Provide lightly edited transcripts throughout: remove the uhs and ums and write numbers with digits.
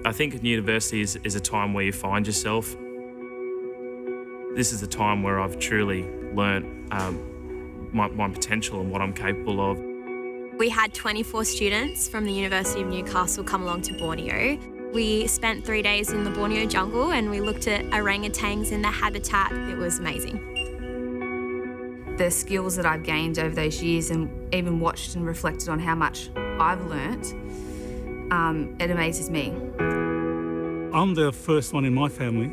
I think university is a time where you find yourself. This is a time where I've truly learnt my potential and what I'm capable of. We had 24 students from the University of Newcastle come along to Borneo. We spent 3 days in the Borneo jungle and we looked at orangutans in their habitat. It was amazing. The skills that I've gained over those years and even watched and reflected on how much I've learnt, it amazes me. I'm the first one in my family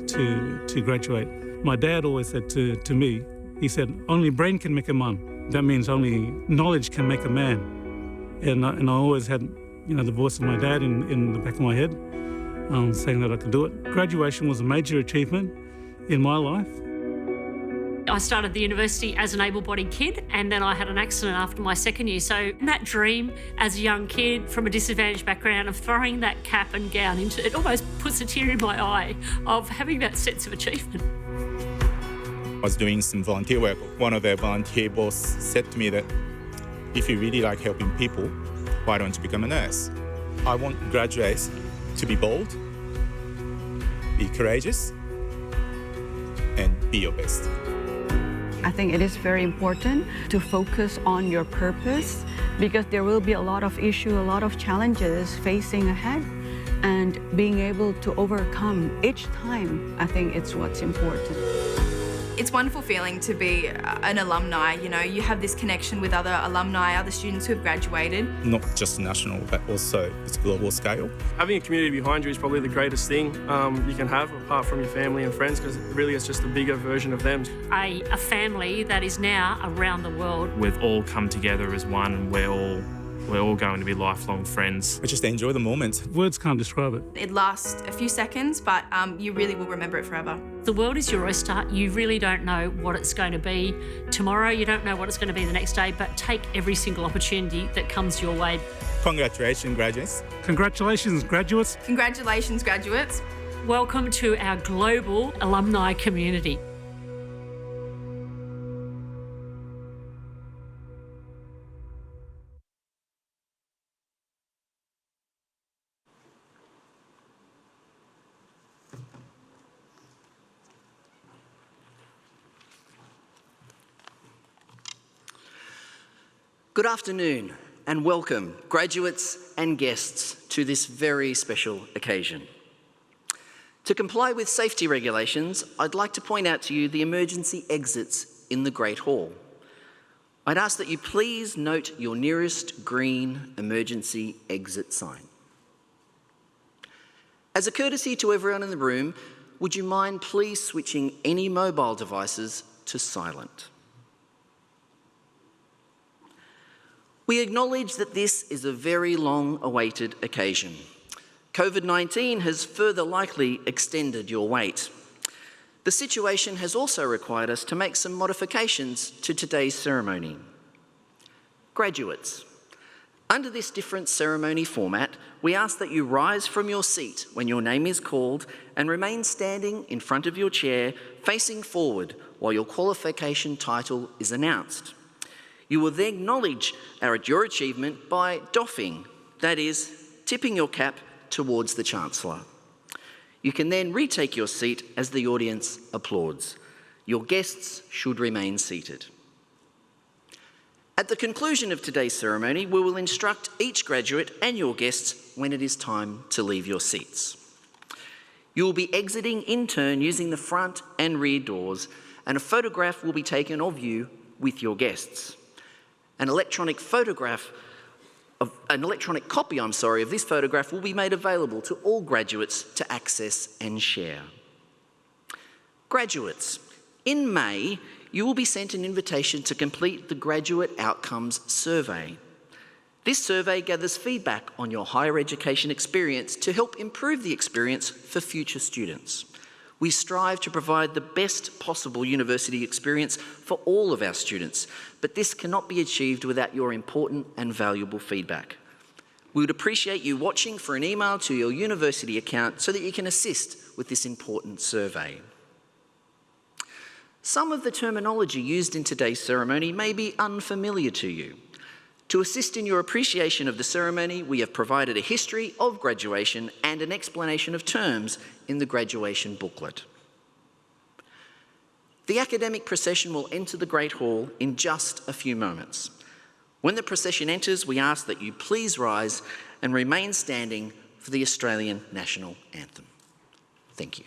to graduate. My dad always said to me, he said, only brain can make a man. That means only knowledge can make a man. And I always had, the voice of my dad in the back of my head, saying that I could do it. Graduation was a major achievement in my life. I started the university as an able-bodied kid, and then I had an accident after my second year. So that dream as a young kid from a disadvantaged background of throwing that cap and gown into it almost puts a tear in my eye of having that sense of achievement. I was doing some volunteer work. One of the volunteer boss said to me that if you really like helping people, why don't you become a nurse? I want graduates to be bold, be courageous, and be your best. I think it is very important to focus on your purpose because there will be a lot of issues, a lot of challenges facing ahead, and being able to overcome each time, I think it's what's important. It's a wonderful feeling to be an alumni. You have this connection with other alumni, other students who have graduated. Not just national, but also it's global scale. Having a community behind you is probably the greatest thing you can have, apart from your family and friends, because it really is just a bigger version of them. A family that is now around the world. We've all come together as one, and we're all going to be lifelong friends. I just enjoy the moment. Words can't describe it. It lasts a few seconds, but you really will remember it forever. The world is your oyster. You really don't know what it's going to be tomorrow. You don't know what it's going to be the next day, but take every single opportunity that comes your way. Congratulations, graduates. Congratulations, graduates. Congratulations, graduates. Welcome to our global alumni community. Good afternoon and welcome, graduates and guests, to this very special occasion. To comply with safety regulations, I'd like to point out to you the emergency exits in the Great Hall. I'd ask that you please note your nearest green emergency exit sign. As a courtesy to everyone in the room, would you mind please switching any mobile devices to silent? We acknowledge that this is a very long-awaited occasion. COVID-19 has further likely extended your wait. The situation has also required us to make some modifications to today's ceremony. Graduates, under this different ceremony format, we ask that you rise from your seat when your name is called and remain standing in front of your chair, facing forward while your qualification title is announced. You will then acknowledge your achievement by doffing, that is, tipping your cap towards the Chancellor. You can then retake your seat as the audience applauds. Your guests should remain seated. At the conclusion of today's ceremony, we will instruct each graduate and your guests when it is time to leave your seats. You will be exiting in turn using the front and rear doors, and a photograph will be taken of you with your guests. An electronic copy of this photograph will be made available to all graduates to access and share. Graduates, in May, you will be sent an invitation to complete the Graduate Outcomes Survey. This survey gathers feedback on your higher education experience to help improve the experience for future students. We strive to provide the best possible university experience for all of our students, but this cannot be achieved without your important and valuable feedback. We would appreciate you watching for an email to your university account so that you can assist with this important survey. Some of the terminology used in today's ceremony may be unfamiliar to you. To assist in your appreciation of the ceremony, we have provided a history of graduation and an explanation of terms in the graduation booklet. The academic procession will enter the Great Hall in just a few moments. When the procession enters, we ask that you please rise and remain standing for the Australian National Anthem. Thank you.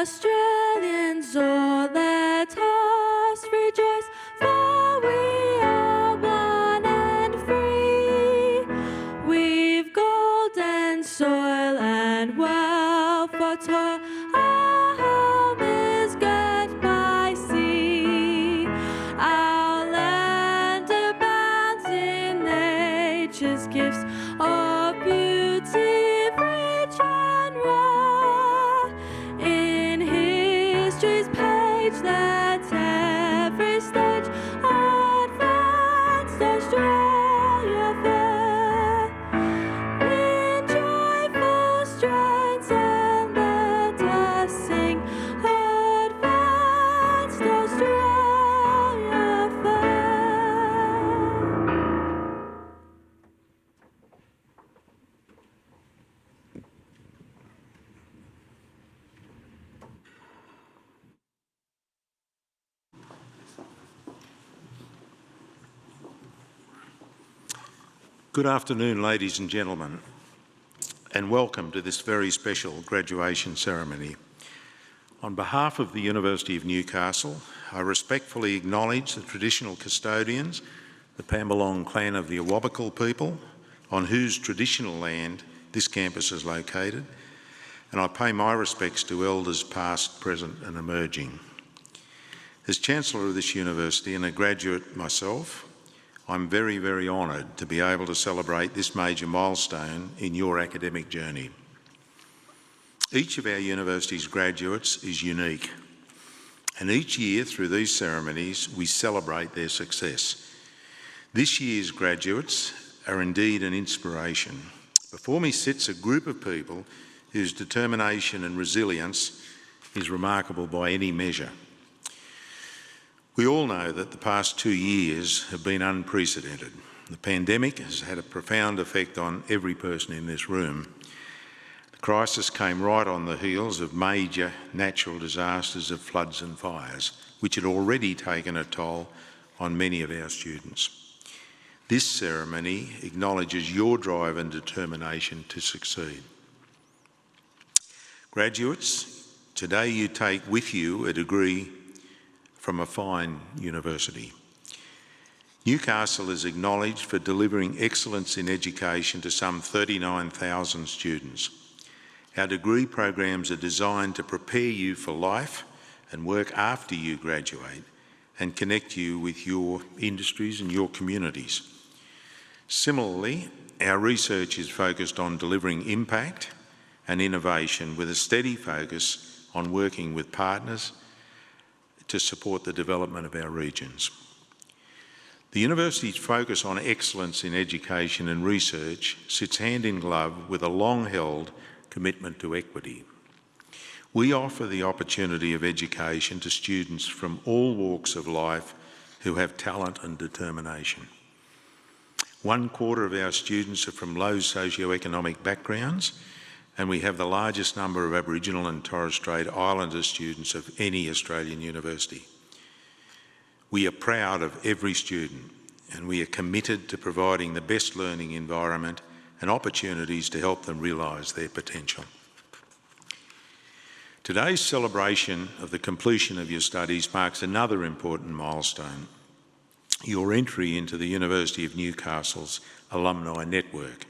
Australians, oh, let us rejoice, for we are one and free. We've gold and soil and wealth for toil. Our home is girt by sea. Our land abounds in nature's gifts of beauty, rich and rare. In history's page, let every stage advanced Australia fair. In joyful strains, and let us sing, advanced Australia fair. Good afternoon, ladies and gentlemen, and welcome to this very special graduation ceremony. On behalf of the University of Newcastle, I respectfully acknowledge the traditional custodians, the Pambalong clan of the Awabakal people, on whose traditional land this campus is located, and I pay my respects to elders past, present and emerging. As Chancellor of this university and a graduate myself, I'm very, very honoured to be able to celebrate this major milestone in your academic journey. Each of our university's graduates is unique, and each year through these ceremonies we celebrate their success. This year's graduates are indeed an inspiration. Before me sits a group of people whose determination and resilience is remarkable by any measure. We all know that the past 2 years have been unprecedented. The pandemic has had a profound effect on every person in this room. The crisis came right on the heels of major natural disasters of floods and fires, which had already taken a toll on many of our students. This ceremony acknowledges your drive and determination to succeed. Graduates, today you take with you a degree from a fine university. Newcastle is acknowledged for delivering excellence in education to some 39,000 students. Our degree programs are designed to prepare you for life and work after you graduate and connect you with your industries and your communities. Similarly, our research is focused on delivering impact and innovation with a steady focus on working with partners to support the development of our regions. The university's focus on excellence in education and research sits hand in glove with a long-held commitment to equity. We offer the opportunity of education to students from all walks of life who have talent and determination. 1/4 of our students are from low socioeconomic backgrounds, and we have the largest number of Aboriginal and Torres Strait Islander students of any Australian university. We are proud of every student, and we are committed to providing the best learning environment and opportunities to help them realise their potential. Today's celebration of the completion of your studies marks another important milestone: your entry into the University of Newcastle's alumni network.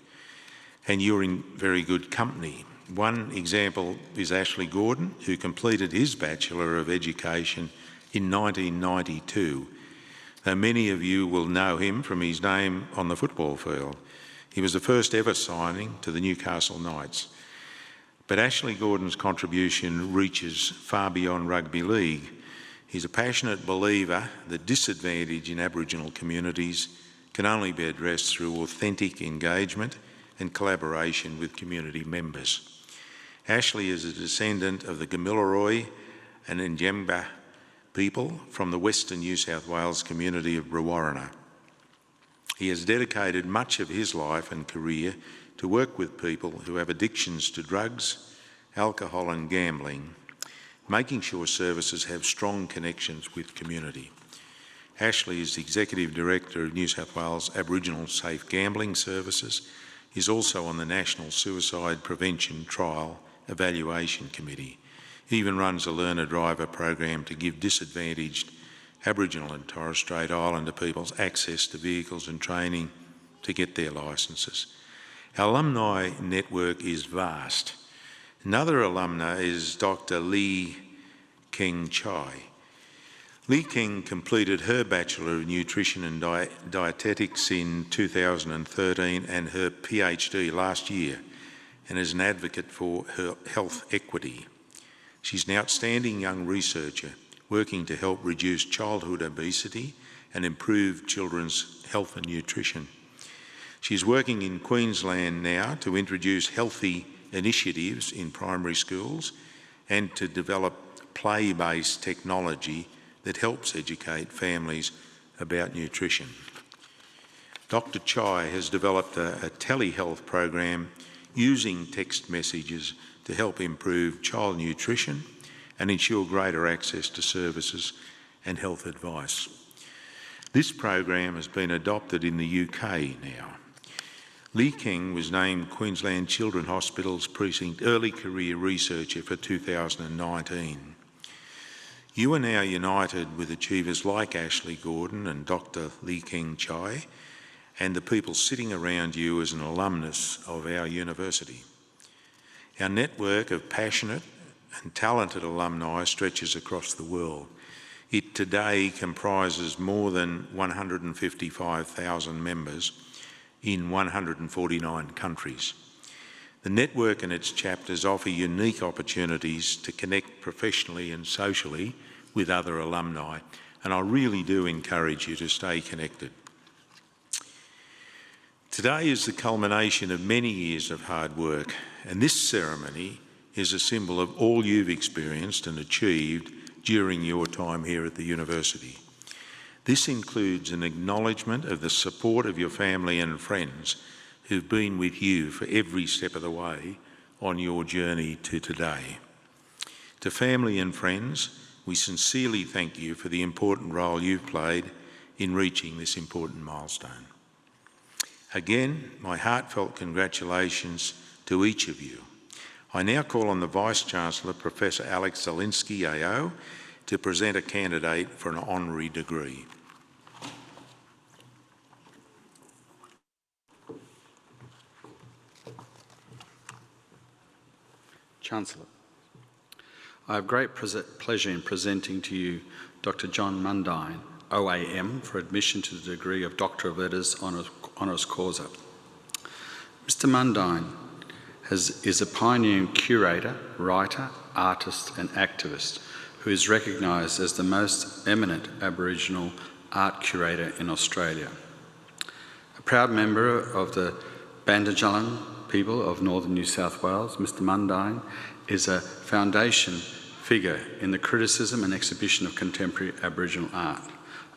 And you're in very good company. One example is Ashley Gordon, who completed his Bachelor of Education in 1992, though many of you will know him from his name on the football field. He was the first ever signing to the Newcastle Knights. But Ashley Gordon's contribution reaches far beyond rugby league. He's a passionate believer that disadvantage in Aboriginal communities can only be addressed through authentic engagement and collaboration with community members. Ashley is a descendant of the Gamilaroi and Njamba people from the Western New South Wales community of Brewarrina. He has dedicated much of his life and career to work with people who have addictions to drugs, alcohol and gambling, making sure services have strong connections with community. Ashley is the Executive Director of New South Wales Aboriginal Safe Gambling Services. He's also on the National Suicide Prevention Trial Evaluation Committee. He even runs a learner-driver program to give disadvantaged Aboriginal and Torres Strait Islander peoples access to vehicles and training to get their licences. Our alumni network is vast. Another alumna is Dr. Lee Keng Chai. Lee Keng completed her Bachelor of Nutrition and Dietetics in 2013 and her PhD last year, and is an advocate for her health equity. She's an outstanding young researcher working to help reduce childhood obesity and improve children's health and nutrition. She's working in Queensland now to introduce healthy initiatives in primary schools and to develop play-based technology that helps educate families about nutrition. Dr. Chai has developed a telehealth program using text messages to help improve child nutrition and ensure greater access to services and health advice. This program has been adopted in the UK now. Lee King was named Queensland Children's Hospital's Precinct Early Career Researcher for 2019. You are now united with achievers like Ashley Gordon and Dr. Lee Keng Chai and the people sitting around you as an alumnus of our university. Our network of passionate and talented alumni stretches across the world. It today comprises more than 155,000 members in 149 countries. The network and its chapters offer unique opportunities to connect professionally and socially with other alumni, and I really do encourage you to stay connected. Today is the culmination of many years of hard work, and this ceremony is a symbol of all you've experienced and achieved during your time here at the university. This includes an acknowledgement of the support of your family and friends who've been with you for every step of the way on your journey to today. To family and friends, we sincerely thank you for the important role you've played in reaching this important milestone. Again, my heartfelt congratulations to each of you. I now call on the Vice-Chancellor, Professor Alex Zelinsky, AO, to present a candidate for an honorary degree. Chancellor. I have great pleasure in presenting to you Dr. John Mundine, OAM, for admission to the degree of Doctor of Letters honoris causa. Mr. Mundine is a pioneering curator, writer, artist and activist who is recognised as the most eminent Aboriginal art curator in Australia. A proud member of the Bandurjalung people of northern New South Wales, Mr. Mundine is a foundation figure in the criticism and exhibition of contemporary Aboriginal art.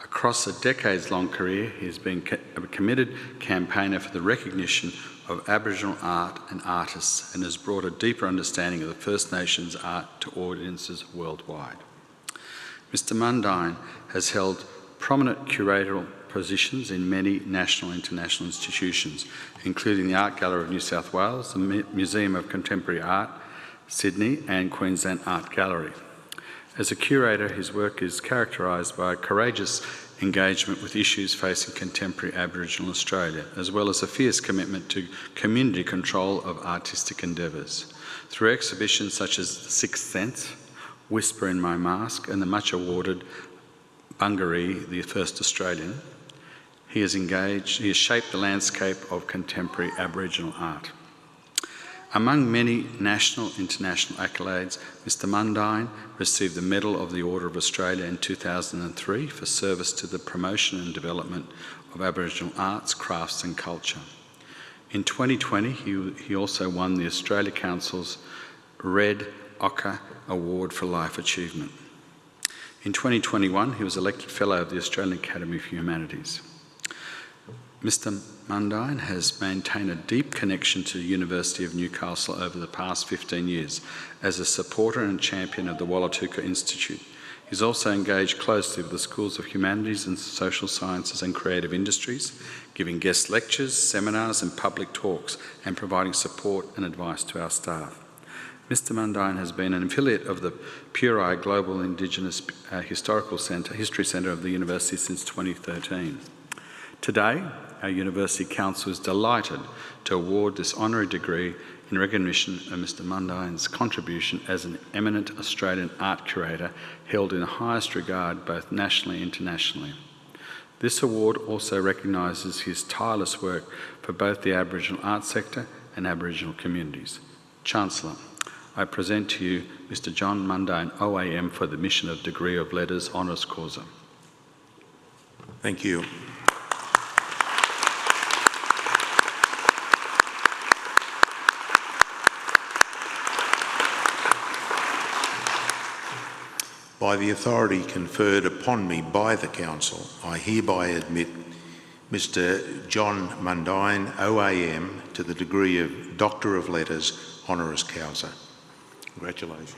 Across a decades-long career, he has been a committed campaigner for the recognition of Aboriginal art and artists and has brought a deeper understanding of the First Nations art to audiences worldwide. Mr. Mundine has held prominent curatorial positions in many national and international institutions, including the Art Gallery of New South Wales, the Museum of Contemporary Art, Sydney and Queensland Art Gallery. As a curator, his work is characterised by a courageous engagement with issues facing contemporary Aboriginal Australia, as well as a fierce commitment to community control of artistic endeavours. Through exhibitions such as The Sixth Sense, Whisper in My Mask and the much awarded Bungaree, the First Australian, he has shaped the landscape of contemporary Aboriginal art. Among many national and international accolades, Mr. Mundine received the Medal of the Order of Australia in 2003 for service to the promotion and development of Aboriginal arts, crafts and culture. In 2020, he also won the Australia Council's Red Ochre Award for Life Achievement. In 2021, he was elected Fellow of the Australian Academy of Humanities. Mr. Mundine has maintained a deep connection to the University of Newcastle over the past 15 years as a supporter and champion of the Wallatuka Institute. He's also engaged closely with the Schools of Humanities and Social Sciences and Creative Industries, giving guest lectures, seminars and public talks and providing support and advice to our staff. Mr. Mundine has been an affiliate of the Purai Global Indigenous History Centre of the University since 2013. Today, our University Council is delighted to award this honorary degree in recognition of Mr. Mundine's contribution as an eminent Australian art curator held in the highest regard both nationally and internationally. This award also recognises his tireless work for both the Aboriginal art sector and Aboriginal communities. Chancellor, I present to you Mr. John Mundine, OAM, for the admission of degree of Letters honoris causa. Thank you. By the authority conferred upon me by the Council, I hereby admit Mr. John Mundine, OAM, to the degree of Doctor of Letters honoris causa. Congratulations.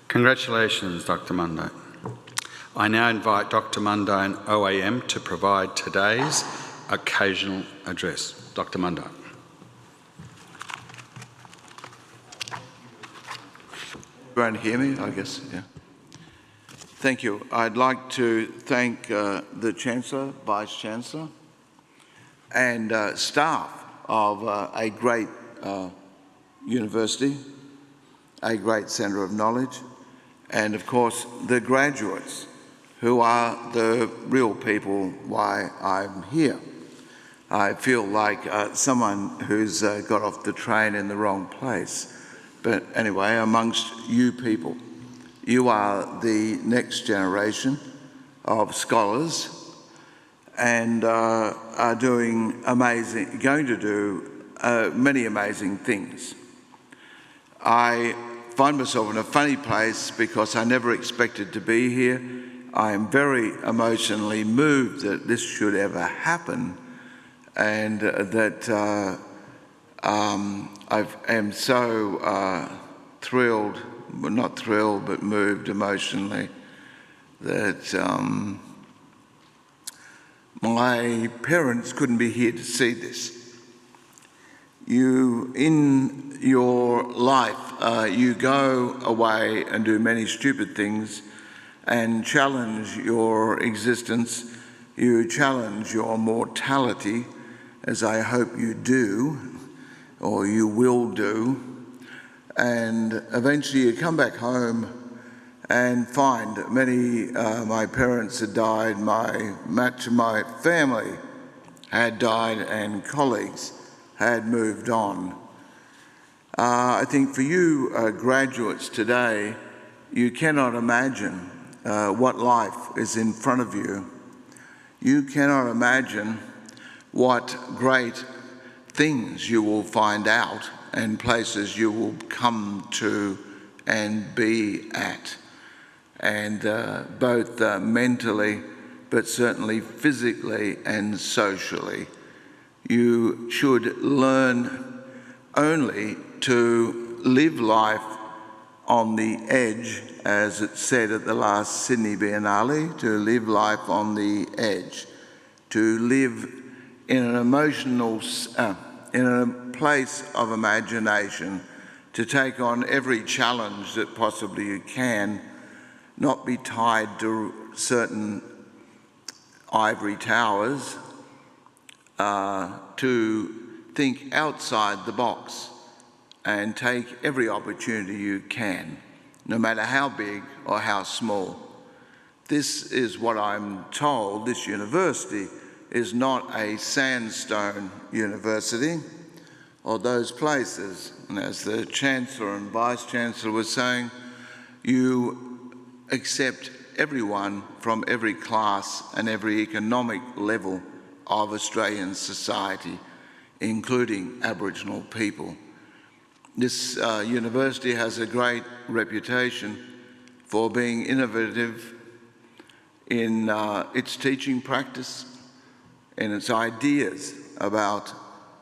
Congratulations, Dr. Mundine. I now invite Dr. Mundine, OAM, to provide today's occasional address. Dr. Mundine. Everyone hear me, I guess, yeah. Thank you. I'd like to thank the Chancellor, Vice-Chancellor and staff of a great university, a great centre of knowledge, and of course the graduates who are the real people why I'm here. I feel like someone who's got off the train in the wrong place. But anyway, amongst you people, you are the next generation of scholars and are doing going to do many amazing things. I find myself in a funny place because I never expected to be here. I am very emotionally moved that this should ever happen, and that I am so thrilled, well, not thrilled, but moved emotionally that my parents couldn't be here to see this. You, in your life, you go away and do many stupid things and challenge your existence. You challenge your mortality, as I hope you do, or you will do. And eventually you come back home and find my parents had died, much of my family had died, and colleagues had moved on. I think for you graduates today, you cannot imagine what life is in front of you. You cannot imagine what great things you will find out and places you will come to and be at, and both mentally, but certainly physically and socially. You should learn only to live life on the edge, as it said at the last Sydney Biennale, to live life on the edge, to live in an emotional, in a place of imagination, to take on every challenge that possibly you can, not be tied to certain ivory towers, to think outside the box and take every opportunity you can, no matter how big or how small. This is what I'm told. This university is not a sandstone university, or those places. And as the Chancellor and Vice-Chancellor were saying, you accept everyone from every class and every economic level of Australian society, including Aboriginal people. This university has a great reputation for being innovative in its teaching practice and its ideas about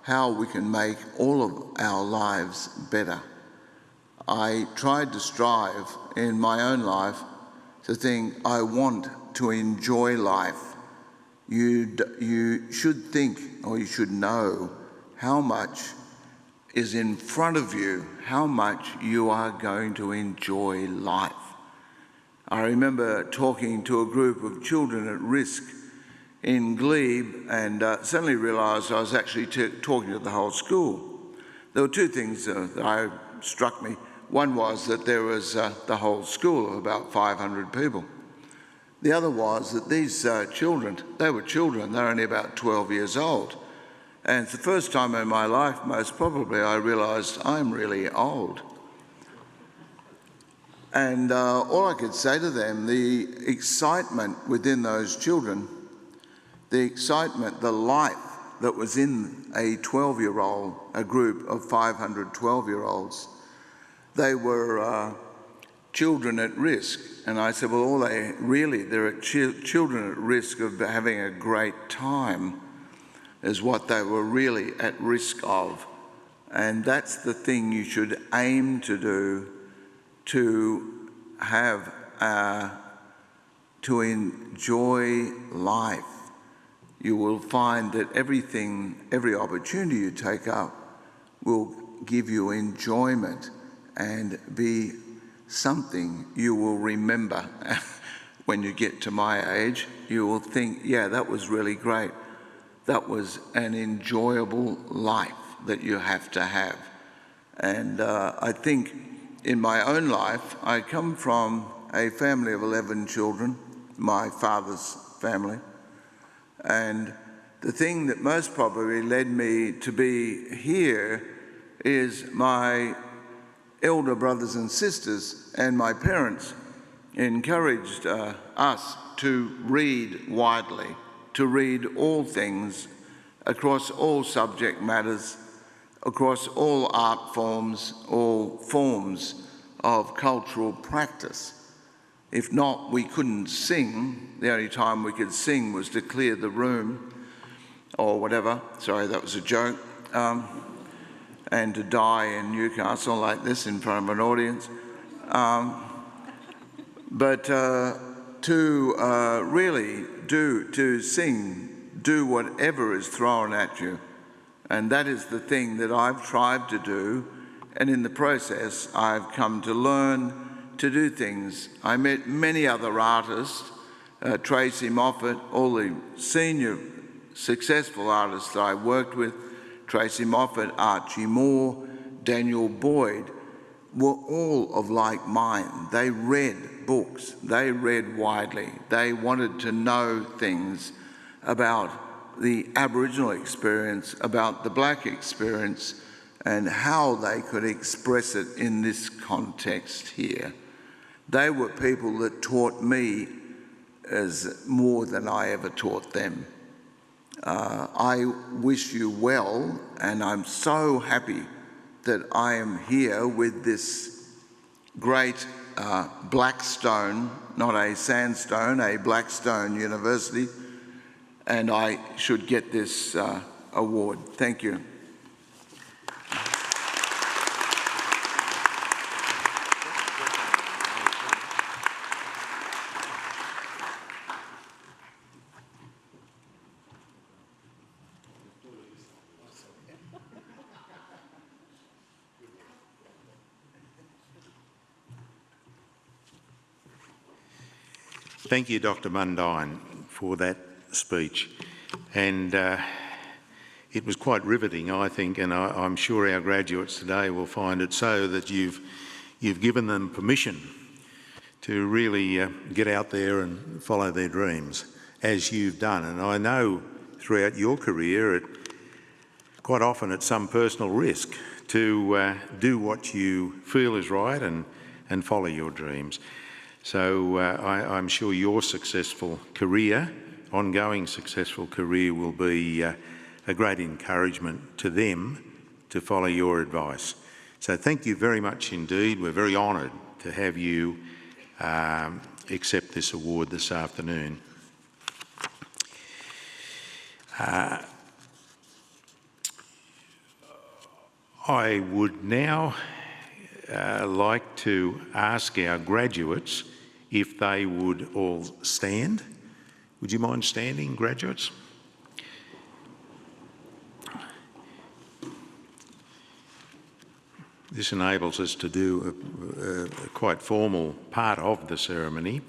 how we can make all of our lives better. I tried to strive in my own life to think I want to enjoy life. You should think, or you should know, how much is in front of you, how much you are going to enjoy life. I remember talking to a group of children at risk in Glebe, and suddenly realised I was actually talking to the whole school. There were two things that struck me. One was that there was the whole school of about 500 people. The other was that these children, they were only about 12 years old. And it's the first time in my life, most probably, I realised I'm really old. And all I could say to them, the excitement within those children, the excitement, the life that was in a 12-year-old, a group of 500 12-year-olds, they were children at risk. And I said, well, they're children at risk of having a great time is what they were really at risk of. And that's the thing you should aim to do, to have, to enjoy life. You will find that every opportunity you take up will give you enjoyment and be something you will remember. When you get to my age, you will think, yeah, that was really great. That was an enjoyable life that you have to have. And I think in my own life, I come from a family of 11 children, my father's family. And the thing that most probably led me to be here is my elder brothers and sisters and my parents encouraged us to read widely, to read all things across all subject matters, across all art forms, all forms of cultural practice. If not, we couldn't sing. The only time we could sing was to clear the room or whatever. Sorry, that was a joke. And to die in Newcastle like this in front of an audience. But to really to sing, do whatever is thrown at you. And that is the thing that I've tried to do. And in the process, I've come to learn to do things. I met many other artists, Tracy Moffat, all the senior successful artists that I worked with, Tracy Moffat, Archie Moore, Daniel Boyd, were all of like mind. They read books, they read widely, they wanted to know things about the Aboriginal experience, about the black experience, and how they could express it in this context here. They were people that taught me as more than I ever taught them. I wish you well, and I'm so happy that I am here with this great Blackstone, not a sandstone, a Blackstone University, and I should get this award. Thank you. Thank you, Dr. Mundine, for that speech. And it was quite riveting, I think, and I'm sure our graduates today will find it so, that you've given them permission to really get out there and follow their dreams, as you've done. And I know throughout your career, quite often at some personal risk, to do what you feel is right and follow your dreams. So I'm sure your successful career, ongoing successful career, will be a great encouragement to them to follow your advice. So thank you very much indeed. We're very honoured to have you accept this award this afternoon. I would now like to ask our graduates if they would all stand. Would you mind standing, graduates? This enables us to do a quite formal part of the ceremony.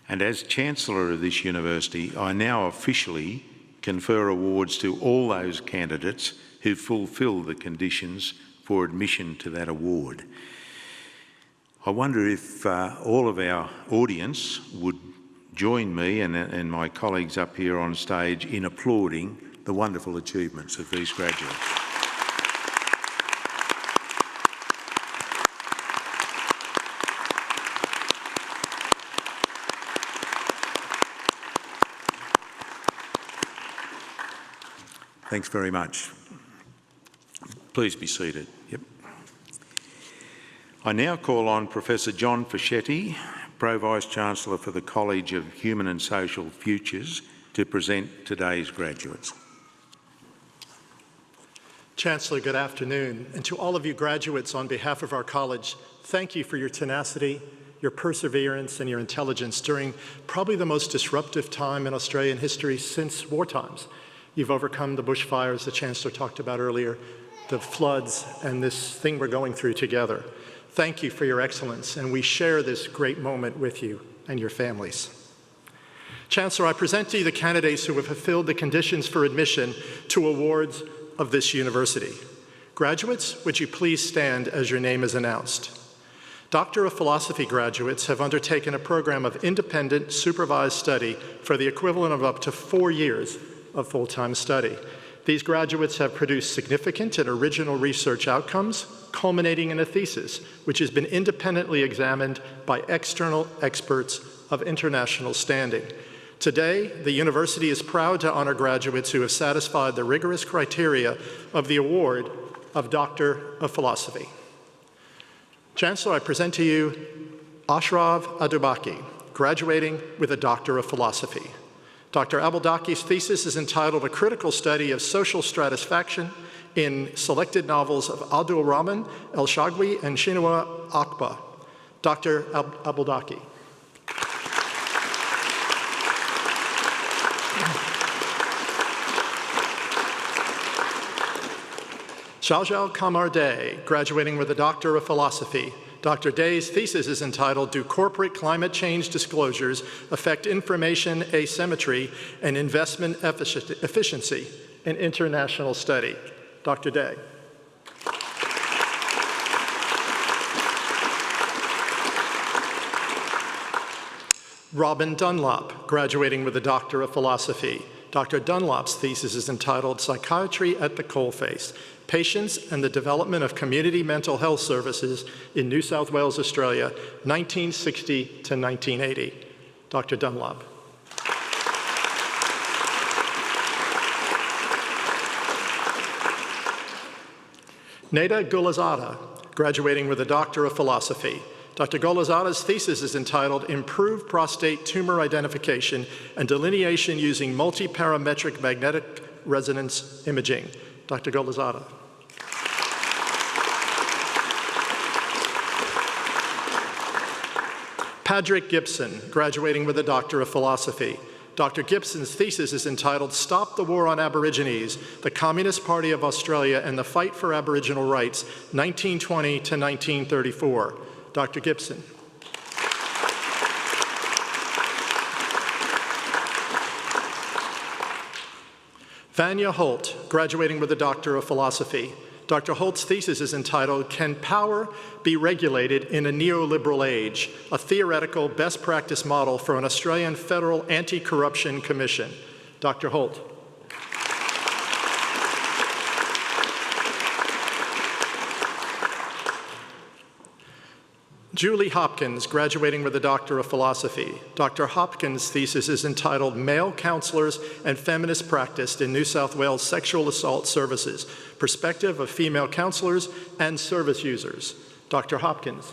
And as Chancellor of this university, I now officially confer awards to all those candidates who fulfil the conditions for admission to that award. I wonder if all of our audience would join me and my colleagues up here on stage in applauding the wonderful achievements of these graduates. Thanks very much. Please be seated. Yep. I now call on Professor John Fischetti, Pro-Vice-Chancellor for the College of Human and Social Futures, to present today's graduates. Chancellor, good afternoon. And to all of you graduates, on behalf of our college, thank you for your tenacity, your perseverance and your intelligence during probably the most disruptive time in Australian history since war times. You've overcome the bushfires the Chancellor talked about earlier, the floods, and this thing we're going through together. Thank you for your excellence, and we share this great moment with you and your families. Chancellor, I present to you the candidates who have fulfilled the conditions for admission to awards of this university. Graduates, would you please stand as your name is announced? Doctor of Philosophy graduates have undertaken a program of independent, supervised study for the equivalent of up to 4 years of full-time study. These graduates have produced significant and original research outcomes, culminating in a thesis, which has been independently examined by external experts of international standing. Today, the university is proud to honor graduates who have satisfied the rigorous criteria of the award of Doctor of Philosophy. Chancellor, I present to you Ashraf Adubaki, graduating with a Doctor of Philosophy. Dr. Abuldaki's thesis is entitled A Critical Study of Social Stratisfaction in Selected Novels of Abdul Rahman El-Shagwi and Chinua Achebe. Dr. Abuldaki. Xiaozhao Kamar Day, graduating with a Doctor of Philosophy. Dr. Day's thesis is entitled, Do Corporate Climate Change Disclosures Affect Information Asymmetry and Investment Efficiency? An International Study. Dr. Day. Robin Dunlop, graduating with a Doctor of Philosophy. Dr. Dunlop's thesis is entitled Psychiatry at the Coalface, Patients and the Development of Community Mental Health Services in New South Wales, Australia, 1960 to 1980. Dr. Dunlop. Neda Gulazada, graduating with a Doctor of Philosophy. Dr. Golazada's thesis is entitled Improved Prostate Tumor Identification and Delineation Using Multiparametric Magnetic Resonance Imaging. Dr. Golazada. Patrick Gibson, graduating with a Doctor of Philosophy. Dr. Gibson's thesis is entitled Stop the War on Aborigines, the Communist Party of Australia and the Fight for Aboriginal Rights, 1920 to 1934. Dr. Gibson. Vanya Holt, graduating with a Doctor of Philosophy. Dr. Holt's thesis is entitled, Can Power Be Regulated in a Neoliberal Age? A Theoretical Best Practice Model for an Australian Federal Anti-Corruption Commission. Dr. Holt. Julie Hopkins, graduating with a Doctor of Philosophy. Dr. Hopkins' thesis is entitled Male Counselors and Feminist Practice in New South Wales Sexual Assault Services, Perspective of Female Counselors and Service Users. Dr. Hopkins.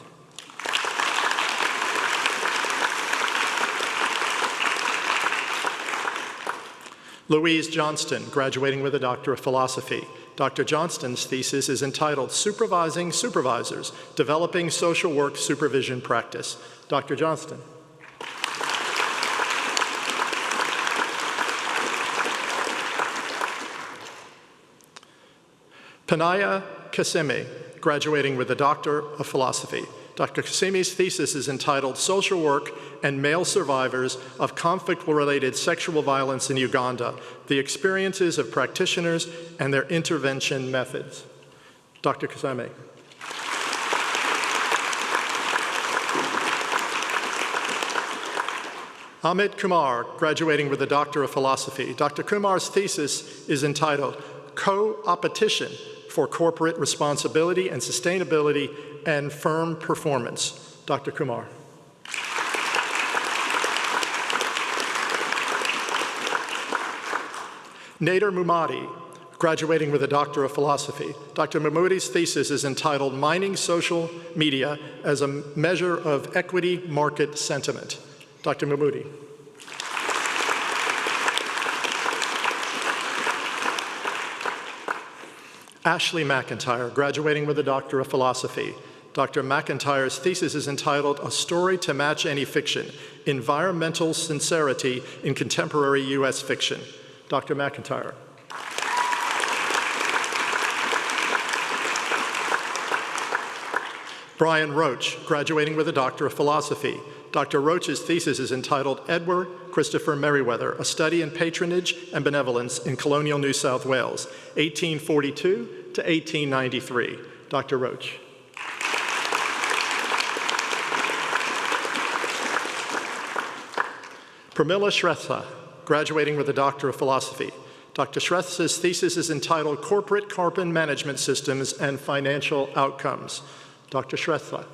Louise Johnston, graduating with a Doctor of Philosophy. Dr. Johnston's thesis is entitled Supervising Supervisors, Developing Social Work Supervision Practice. Dr. Johnston. Panaya Kasemi, graduating with a Doctor of Philosophy. Dr. Kasemi's thesis is entitled Social Work and Male Survivors of Conflict-Related Sexual Violence in Uganda, the Experiences of Practitioners and Their Intervention Methods. Dr. Kasemi. Amit Kumar, graduating with a Doctor of Philosophy. Dr. Kumar's thesis is entitled Co-Opetition for Corporate Responsibility and Sustainability and Firm Performance. Dr. Kumar. Nader Mumadi, graduating with a Doctor of Philosophy. Dr. Mumadi's thesis is entitled Mining Social Media as a Measure of Equity Market Sentiment. Dr. Mumadi. Ashley McIntyre, graduating with a Doctor of Philosophy. Dr. McIntyre's thesis is entitled A Story to Match Any Fiction, Environmental Sincerity in Contemporary U.S. Fiction. Dr. McIntyre. Brian Roach, graduating with a Doctor of Philosophy. Dr. Roach's thesis is entitled Edward Christopher Merriweather, A Study in Patronage and Benevolence in Colonial New South Wales, 1842 to 1893. Dr. Roach. Pramila Shrestha, graduating with a Doctor of Philosophy. Dr. Shrestha's thesis is entitled Corporate Carbon Management Systems and Financial Outcomes. Dr. Shrestha.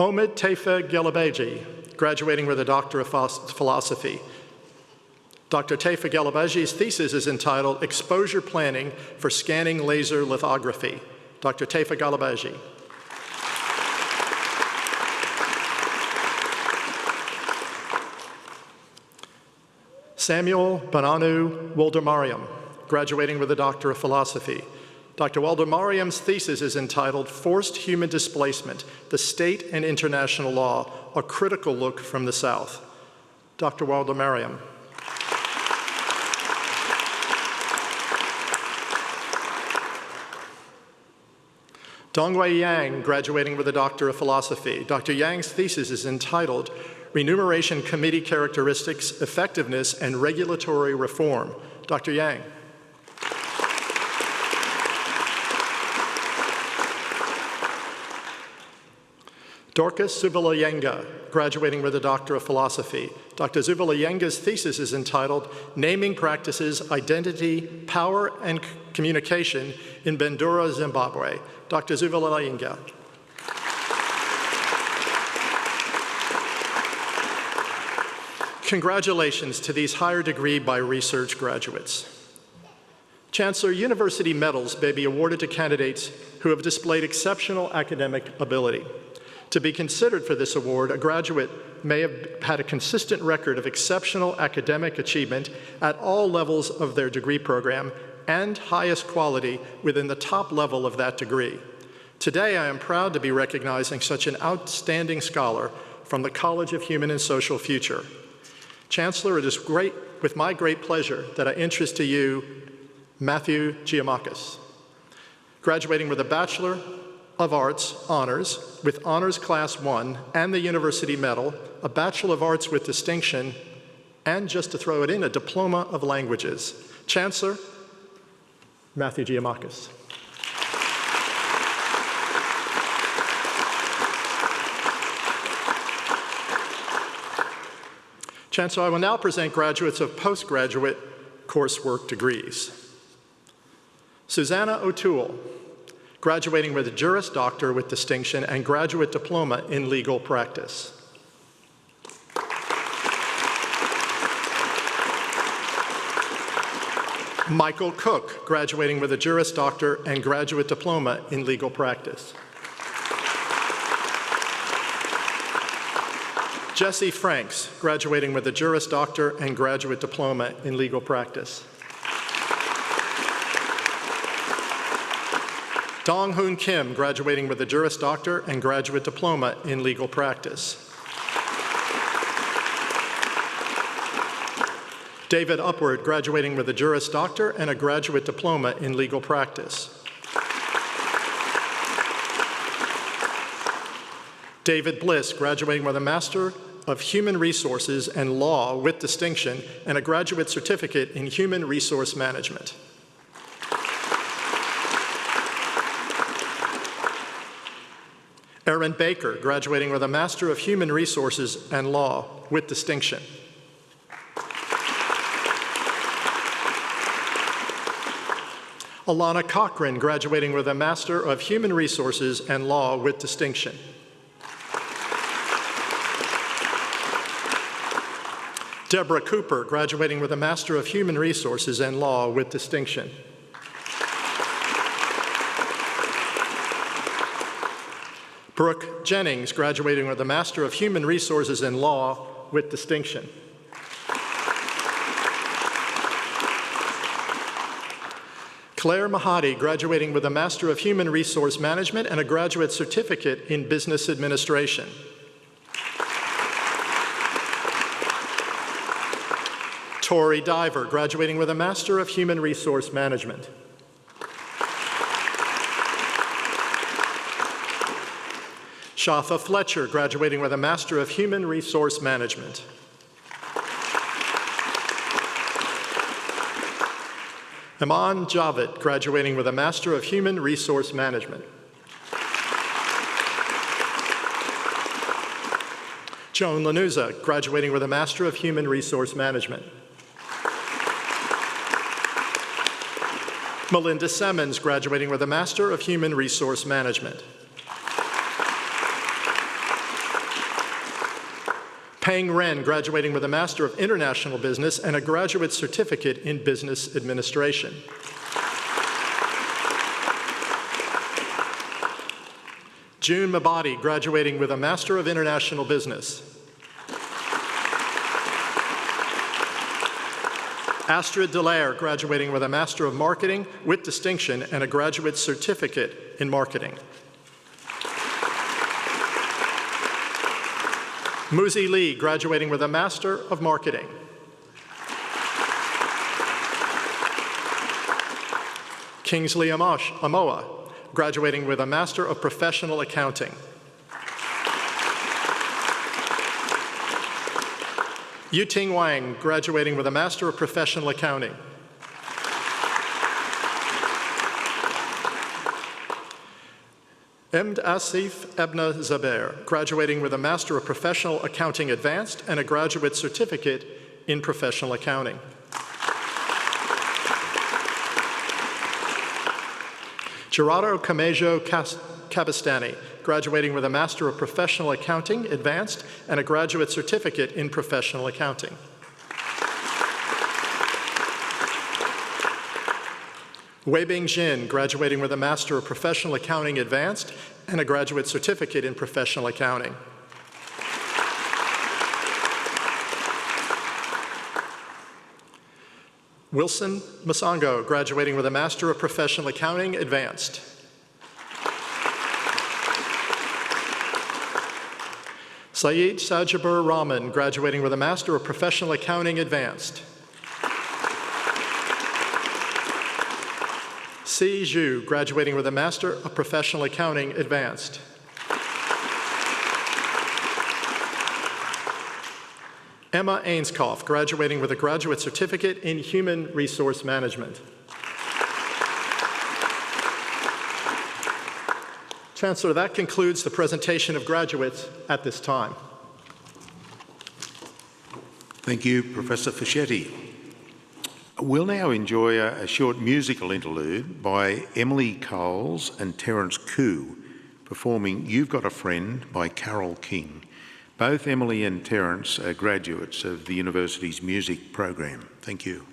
Omid Taifa Gelabeji, graduating with a Doctor of Philosophy. Dr. Taifa Gelabeji's thesis is entitled Exposure Planning for Scanning Laser Lithography. Dr. Taifa Gelabeji. Samuel Bananu Woldemariam, graduating with a Doctor of Philosophy. Dr. Woldemariam's thesis is entitled Forced Human Displacement, the State and International Law, a Critical Look from the South. Dr. Woldemariam. Dongwei Yang, graduating with a Doctor of Philosophy. Dr. Yang's thesis is entitled Remuneration Committee Characteristics, Effectiveness, and Regulatory Reform. Dr. Yang. Dorcas Zubilayenga, graduating with a Doctor of Philosophy. Dr. Zubilayenga's thesis is entitled Naming Practices, Identity, Power, and Communication in Bendera, Zimbabwe. Dr. Zubilayenga. Congratulations to these higher degree by research graduates. Chancellor, university medals may be awarded to candidates who have displayed exceptional academic ability. To be considered for this award, a graduate may have had a consistent record of exceptional academic achievement at all levels of their degree program and highest quality within the top level of that degree. Today, I am proud to be recognizing such an outstanding scholar from the College of Human and Social Future. Chancellor, it is with my great pleasure that I introduce to you Matthew Giamakis, graduating with a Bachelor of Arts Honors with Honors Class 1 and the University Medal, a Bachelor of Arts with distinction, and just to throw it in, a Diploma of Languages. Chancellor, Matthew Giamakis. Chancellor, I will now present graduates of postgraduate coursework degrees. Susanna O'Toole, graduating with a Juris Doctor with distinction and graduate diploma in legal practice. Michael Cook, graduating with a Juris Doctor and graduate diploma in legal practice. Jesse Franks, graduating with a Juris Doctor and graduate diploma in legal practice. Dong Hoon Kim, graduating with a Juris Doctor and graduate diploma in legal practice. David Upward, graduating with a Juris Doctor and a graduate diploma in legal practice. David Bliss, graduating with a Master of Human Resources and Law with distinction and a graduate certificate in Human Resource Management. Erin Baker, graduating with a Master of Human Resources and Law with distinction. Alana Cochran, graduating with a Master of Human Resources and Law with distinction. Deborah Cooper, graduating with a Master of Human Resources and Law with distinction. Brooke Jennings, graduating with a Master of Human Resources and Law with distinction. Claire Mahadi, graduating with a Master of Human Resource Management and a graduate certificate in Business Administration. Tori Diver, graduating with a Master of Human Resource Management. Shatha Fletcher, graduating with a Master of Human Resource Management. Iman Javed, graduating with a Master of Human Resource Management. Joan Lanuza, graduating with a Master of Human Resource Management. Melinda Simmons, graduating with a Master of Human Resource Management. Peng Ren, graduating with a Master of International Business and a graduate certificate in Business Administration. June Mabadi, graduating with a Master of International Business. Astrid Dallaire, graduating with a Master of Marketing with distinction and a graduate certificate in marketing. Muzi Lee, graduating with a Master of Marketing. Kingsley Amoa, graduating with a Master of Professional Accounting. Yuting Wang, graduating with a Master of Professional Accounting. Emd Asif Ebna Zaber, graduating with a Master of Professional Accounting Advanced and a Graduate Certificate in Professional Accounting. Gerardo Camejo Cabestani, graduating with a Master of Professional Accounting Advanced and a Graduate Certificate in Professional Accounting. Weibing Jin, graduating with a Master of Professional Accounting Advanced and a Graduate Certificate in Professional Accounting. Wilson Masongo, graduating with a Master of Professional Accounting Advanced. Saeed Sajabur Rahman, graduating with a Master of Professional Accounting Advanced. Si Zhu, graduating with a Master of Professional Accounting Advanced. Emma Ainskoff, graduating with a Graduate Certificate in Human Resource Management. Chancellor, that concludes the presentation of graduates at this time. Thank you, Professor Fischetti. We'll now enjoy a short musical interlude by Emily Coles and Terence Koo, performing You've Got a Friend by Carole King. Both Emily and Terence are graduates of the university's music program. Thank you.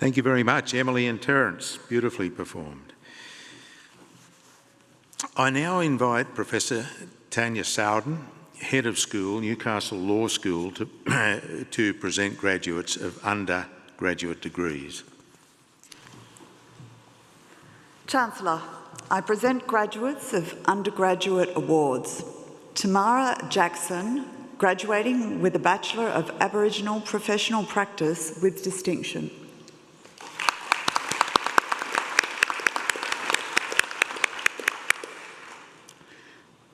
Thank you very much, Emily and Terence. Beautifully performed. I now invite Professor Tanya Sowden, Head of School, Newcastle Law School, to present graduates of undergraduate degrees. Chancellor, I present graduates of undergraduate awards. Tamara Jackson, graduating with a Bachelor of Aboriginal Professional Practice with distinction.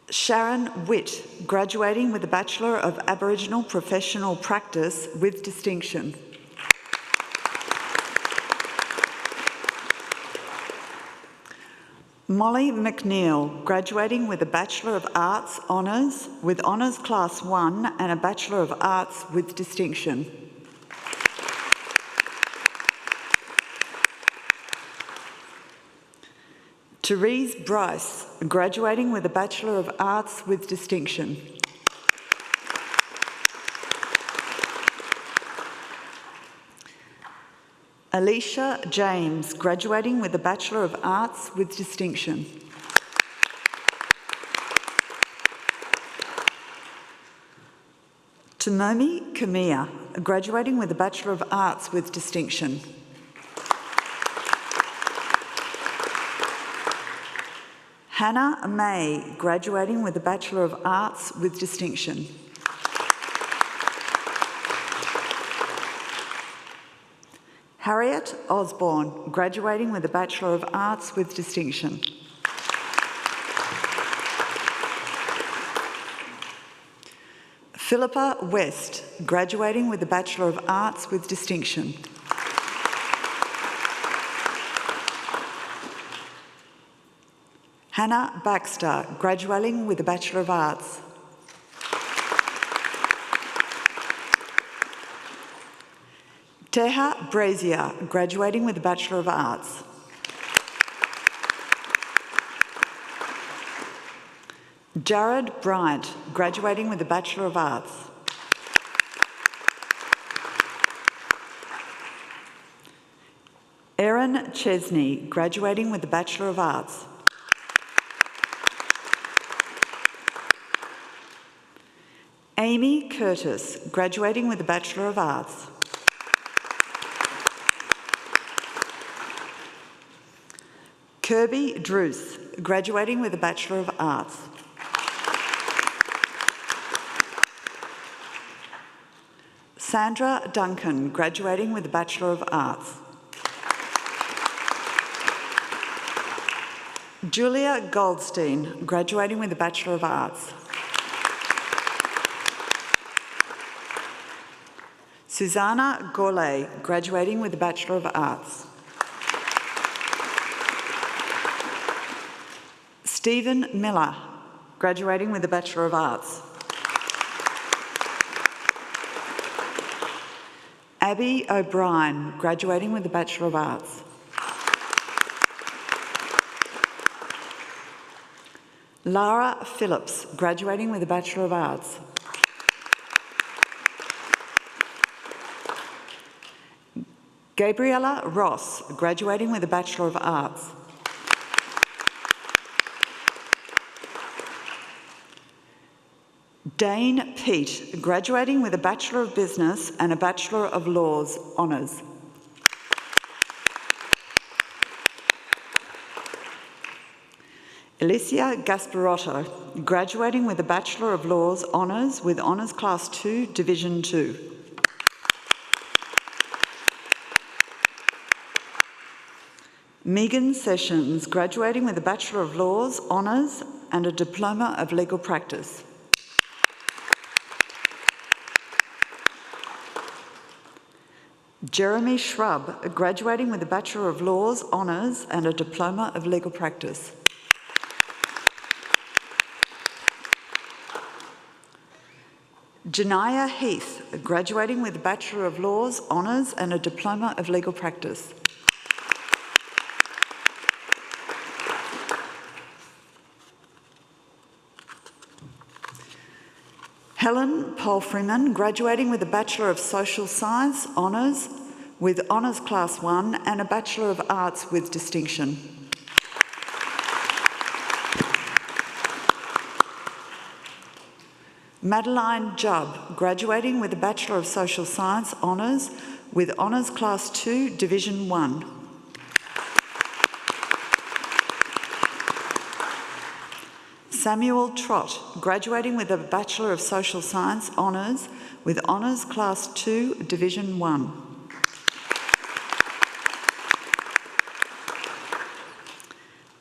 Sharon Witt, graduating with a Bachelor of Aboriginal Professional Practice with distinction. Molly McNeil, graduating with a Bachelor of Arts Honours with Honours Class 1 and a Bachelor of Arts with distinction. Therese Bryce, graduating with a Bachelor of Arts with distinction. Alicia James, graduating with a Bachelor of Arts with distinction. Tomomi Kamiya, graduating with a Bachelor of Arts with distinction. Hannah May, graduating with a Bachelor of Arts with distinction. Harriet Osborne, graduating with a Bachelor of Arts with distinction. Philippa West, graduating with a Bachelor of Arts with distinction. Hannah Baxter, graduating with a Bachelor of Arts. Teha Brazier, graduating with a Bachelor of Arts. Jared Bryant, graduating with a Bachelor of Arts. Erin Chesney, graduating with a Bachelor of Arts. Amy Curtis, graduating with a Bachelor of Arts. Kirby Druce, graduating with a Bachelor of Arts. Sandra Duncan, graduating with a Bachelor of Arts. Julia Goldstein, graduating with a Bachelor of Arts. Susanna Gourlay, graduating with a Bachelor of Arts. Stephen Miller, graduating with a Bachelor of Arts. Abby O'Brien, graduating with a Bachelor of Arts. Lara Phillips, graduating with a Bachelor of Arts. Gabriella Ross, graduating with a Bachelor of Arts. Dane Peat, graduating with a Bachelor of Business and a Bachelor of Laws Honours. Alicia Gasparotto, graduating with a Bachelor of Laws Honours with Honours Class 2, Division 2. Megan Sessions, graduating with a Bachelor of Laws Honours and a Diploma of Legal Practice. Jeremy Shrub, graduating with a Bachelor of Laws Honours and a Diploma of Legal Practice. Janaya Heath, graduating with a Bachelor of Laws Honours and a Diploma of Legal Practice. Helen Paul Freeman, graduating with a Bachelor of Social Science Honours with Honours Class 1 and a Bachelor of Arts with distinction. Madeline Jubb, graduating with a Bachelor of Social Science Honours with Honours Class 2, Division 1. Samuel Trott, graduating with a Bachelor of Social Science Honours with Honours Class 2, Division 1.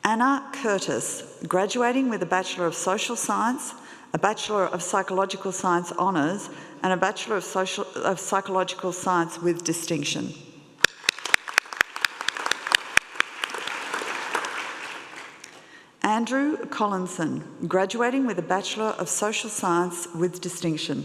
Anna Curtis, graduating with a Bachelor of Social Science, a Bachelor of Psychological Science Honours and a Bachelor of Psychological Science with distinction. Andrew Collinson, graduating with a Bachelor of Social Science with distinction.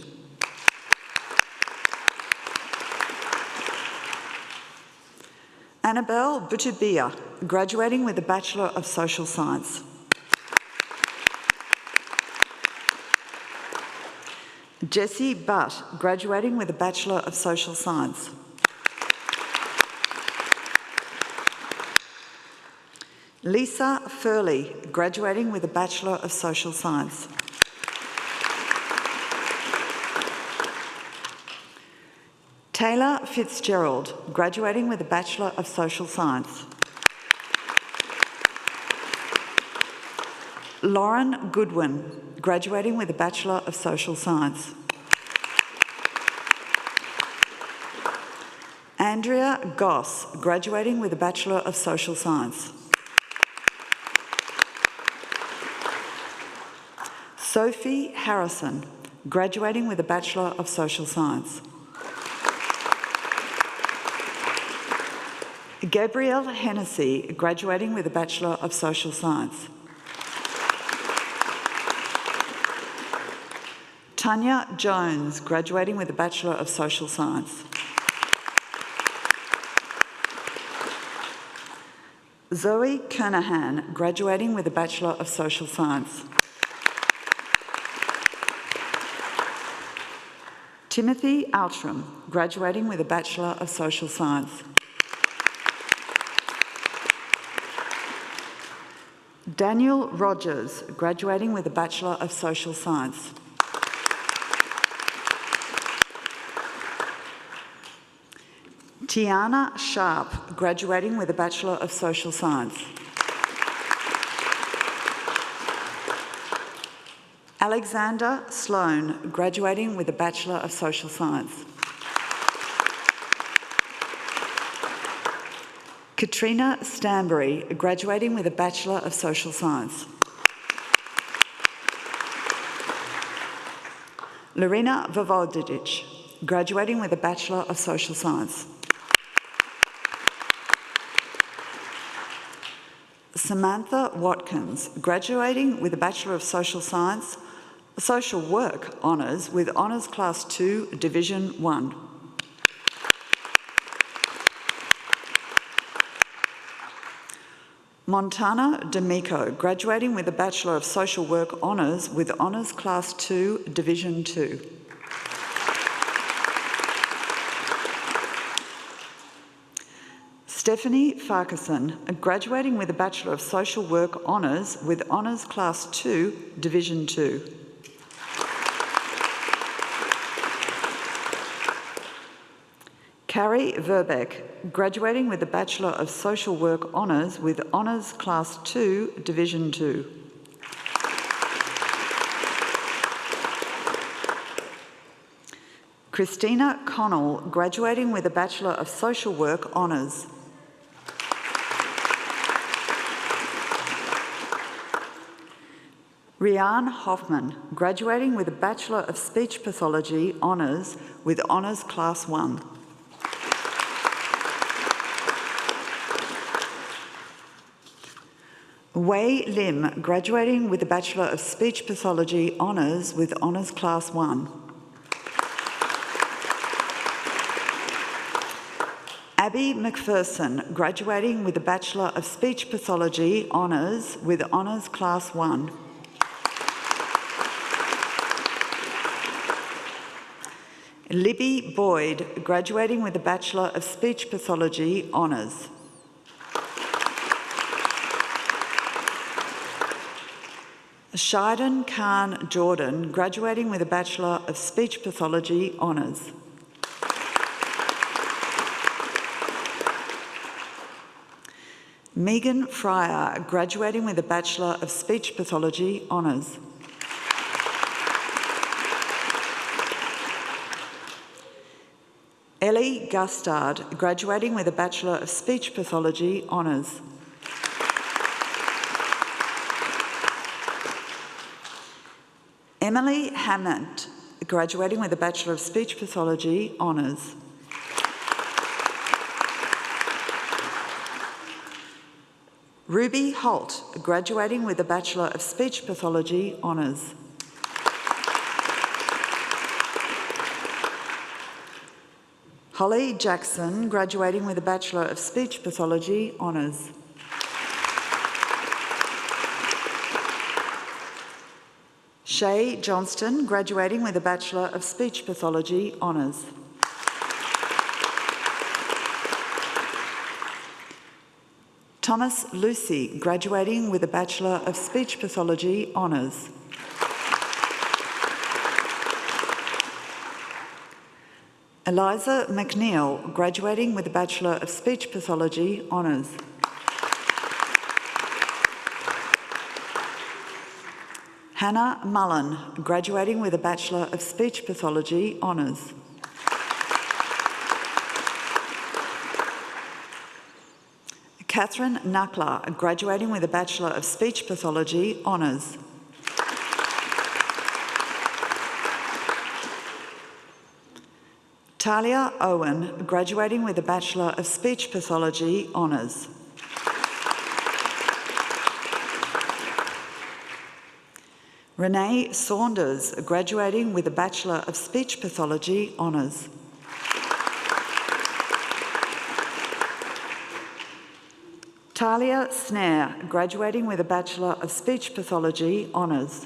Annabelle Butubia, graduating with a Bachelor of Social Science. Jessie Butt, graduating with a Bachelor of Social Science. Lisa Furley, graduating with a Bachelor of Social Science. Taylor Fitzgerald, graduating with a Bachelor of Social Science. Lauren Goodwin, graduating with a Bachelor of Social Science. Andrea Goss, graduating with a Bachelor of Social Science. Sophie Harrison, graduating with a Bachelor of Social Science. Gabrielle Hennessy, graduating with a Bachelor of Social Science. Tanya Jones, graduating with a Bachelor of Social Science. Zoe Kernahan, graduating with a Bachelor of Social Science. Timothy Outram, graduating with a Bachelor of Social Science. Daniel Rogers, graduating with a Bachelor of Social Science. Tiana Sharp, graduating with a Bachelor of Social Science. Alexander Sloan, graduating with a Bachelor of Social Science. Katrina Stanbury, graduating with a Bachelor of Social Science. Lorena Vavodic, graduating with a Bachelor of Social Science. Samantha Watkins, graduating with a Bachelor of Social Science, Social Work Honours with Honours Class 2, Division 1. Montana D'Amico, graduating with a Bachelor of Social Work Honours with Honours Class 2, Division 2. Stephanie Farquharson, graduating with a Bachelor of Social Work Honours with Honours Class 2, Division 2. Carrie Verbeck, graduating with a Bachelor of Social Work Honours with Honours Class 2, Division 2. Christina Connell, graduating with a Bachelor of Social Work Honours. Rianne Hoffman, graduating with a Bachelor of Speech Pathology Honours with Honours Class 1. Wei Lim, graduating with a Bachelor of Speech Pathology Honours with Honours Class 1. Abby McPherson, graduating with a Bachelor of Speech Pathology Honours with Honours Class 1. Libby Boyd, graduating with a Bachelor of Speech Pathology Honours. Shaidan Khan Jordan, graduating with a Bachelor of Speech Pathology Honours. Megan Fryer, graduating with a Bachelor of Speech Pathology Honours. Ellie Gustard, graduating with a Bachelor of Speech Pathology Honours. Emily Hammond, graduating with a Bachelor of Speech Pathology Honours. Ruby Holt, graduating with a Bachelor of Speech Pathology Honours. Holly Jackson, graduating with a Bachelor of Speech Pathology Honours. Shay Johnston, graduating with a Bachelor of Speech Pathology Honours. Thomas Lucy, graduating with a Bachelor of Speech Pathology Honours. Eliza McNeil, graduating with a Bachelor of Speech Pathology Honours. Hannah Mullen, graduating with a Bachelor of Speech Pathology Honours. Catherine Knuckler, graduating with a Bachelor of Speech Pathology Honours. Talia Owen, graduating with a Bachelor of Speech Pathology Honours. Renee Saunders, graduating with a Bachelor of Speech Pathology Honours. Talia Snare, graduating with a Bachelor of Speech Pathology Honours.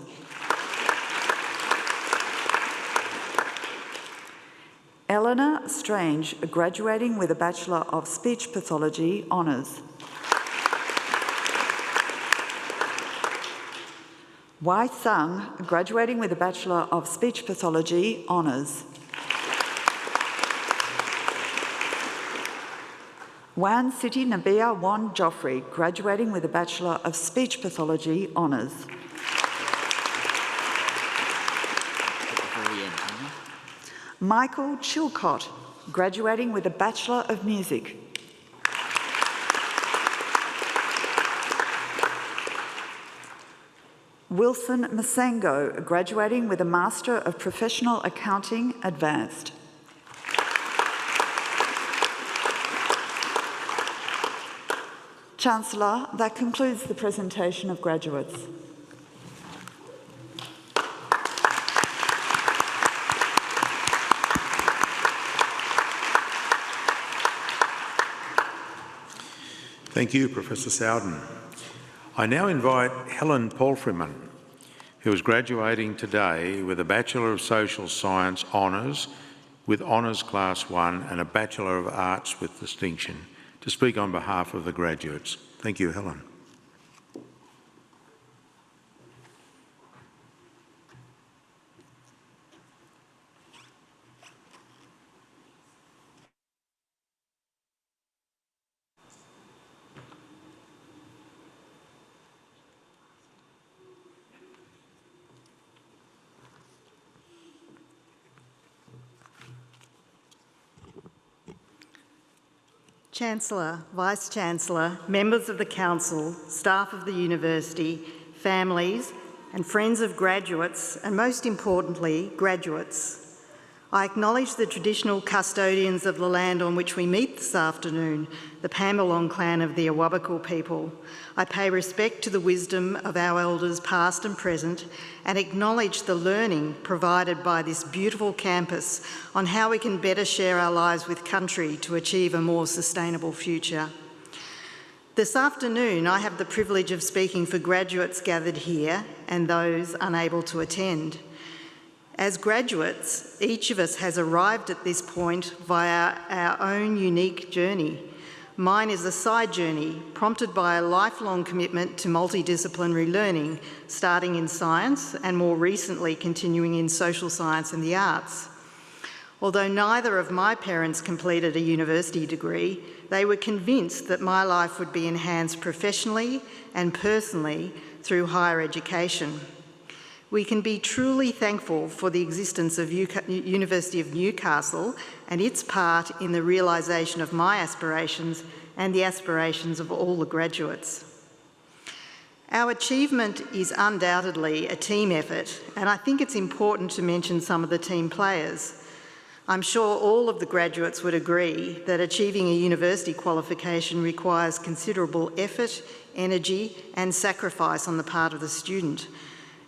Eleanor Strange, graduating with a Bachelor of Speech Pathology Honours. Wai Sung, graduating with a Bachelor of Speech Pathology Honours. Wan Siti Nabia Wan Joffrey, graduating with a Bachelor of Speech Pathology Honours. Michael Chilcott, graduating with a Bachelor of Music. Wilson Masengo, graduating with a Master of Professional Accounting Advanced. Chancellor, that concludes the presentation of graduates. Thank you, Professor Sowden. I now invite Helen Palfreyman, who is graduating today with a Bachelor of Social Science Honours with Honours Class 1 and a Bachelor of Arts with distinction, to speak on behalf of the graduates. Thank you, Helen. Chancellor, Vice-Chancellor, members of the Council, staff of the University, families and friends of graduates, and most importantly, graduates. I acknowledge the traditional custodians of the land on which we meet this afternoon, the Pambalong clan of the Awabakal people. I pay respect to the wisdom of our elders past and present and acknowledge the learning provided by this beautiful campus on how we can better share our lives with country to achieve a more sustainable future. This afternoon, I have the privilege of speaking for graduates gathered here and those unable to attend. As graduates, each of us has arrived at this point via our own unique journey. Mine is a side journey prompted by a lifelong commitment to multidisciplinary learning, starting in science and more recently continuing in social science and the arts. Although neither of my parents completed a university degree, they were convinced that my life would be enhanced professionally and personally through higher education. We can be truly thankful for the existence of University of Newcastle and its part in the realisation of my aspirations and the aspirations of all the graduates. Our achievement is undoubtedly a team effort, and I think it's important to mention some of the team players. I'm sure all of the graduates would agree that achieving a university qualification requires considerable effort, energy, and sacrifice on the part of the student.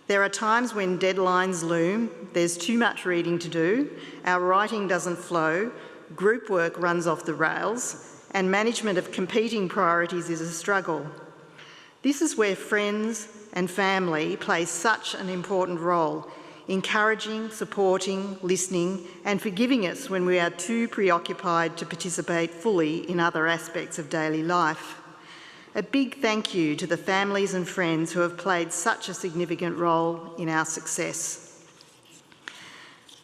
There are times when deadlines loom, there's too much reading to do, our writing doesn't flow, group work runs off the rails, and management of competing priorities is a struggle. This is where friends and family play such an important role, encouraging, supporting, listening, and forgiving us when we are too preoccupied to participate fully in other aspects of daily life. A big thank you to the families and friends who have played such a significant role in our success.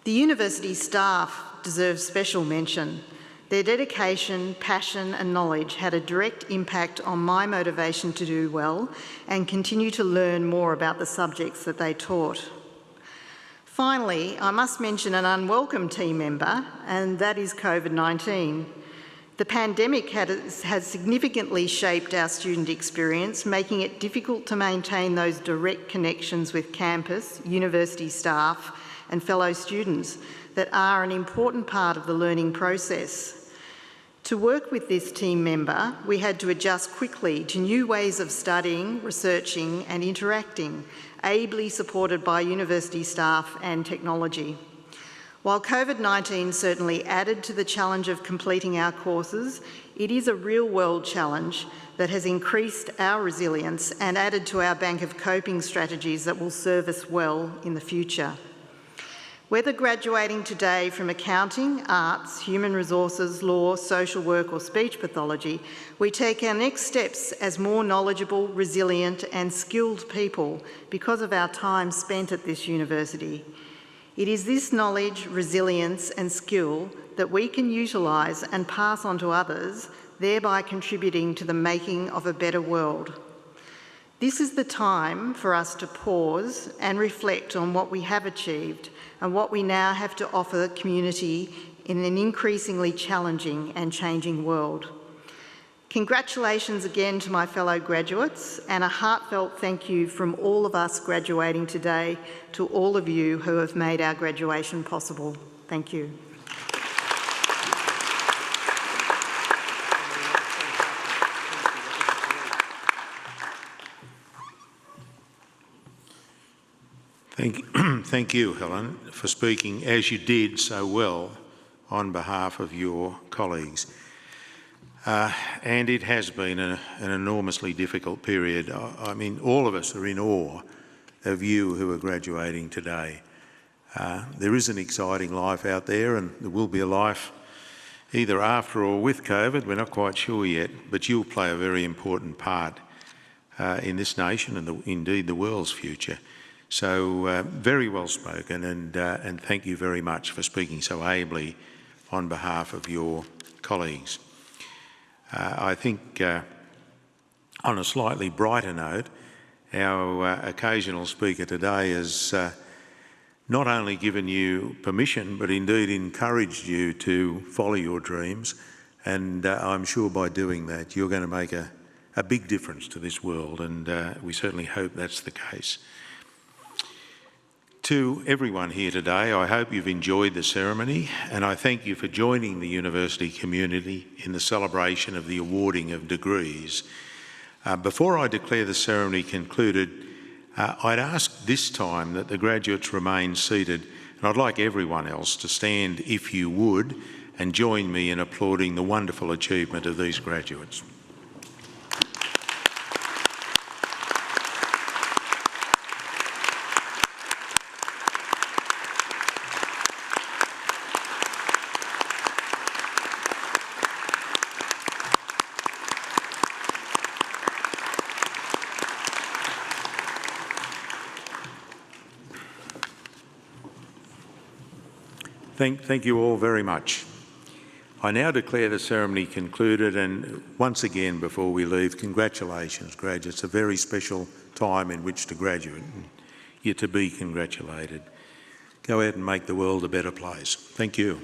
The university staff deserve special mention. Their dedication, passion and knowledge had a direct impact on my motivation to do well and continue to learn more about the subjects that they taught. Finally, I must mention an unwelcome team member, and that is COVID-19. The pandemic has significantly shaped our student experience, making it difficult to maintain those direct connections with campus, university staff and fellow students that are an important part of the learning process. To work with this team member, we had to adjust quickly to new ways of studying, researching and interacting, ably supported by university staff and technology. While COVID-19 certainly added to the challenge of completing our courses, it is a real-world challenge that has increased our resilience and added to our bank of coping strategies that will serve us well in the future. Whether graduating today from accounting, arts, human resources, law, social work or speech pathology, we take our next steps as more knowledgeable, resilient and skilled people because of our time spent at this university. It is this knowledge, resilience and skill that we can utilise and pass on to others, thereby contributing to the making of a better world. This is the time for us to pause and reflect on what we have achieved and what we now have to offer the community in an increasingly challenging and changing world. Congratulations again to my fellow graduates and a heartfelt thank you from all of us graduating today to all of you who have made our graduation possible. Thank you. Thank you, Helen, for speaking as you did so well on behalf of your colleagues. And it has been an enormously difficult period. I mean, all of us are in awe of you who are graduating today. There is an exciting life out there, and there will be a life either after or with COVID. We're not quite sure yet, but you'll play a very important part in this nation and indeed the world's future. So very well spoken, and thank you very much for speaking so ably on behalf of your colleagues. I think on a slightly brighter note, our occasional speaker today has not only given you permission, but indeed encouraged you to follow your dreams. And I'm sure by doing that, you're going to make a big difference to this world. And we certainly hope that's the case. To everyone here today, I hope you've enjoyed the ceremony, and I thank you for joining the university community in the celebration of the awarding of degrees. Before I declare the ceremony concluded, I'd ask this time that the graduates remain seated, and I'd like everyone else to stand if you would and join me in applauding the wonderful achievement of these graduates. Thank you all very much. I now declare the ceremony concluded, and once again, before we leave, congratulations, graduates. A very special time in which to graduate, and you're to be congratulated. Go out and make the world a better place. Thank you.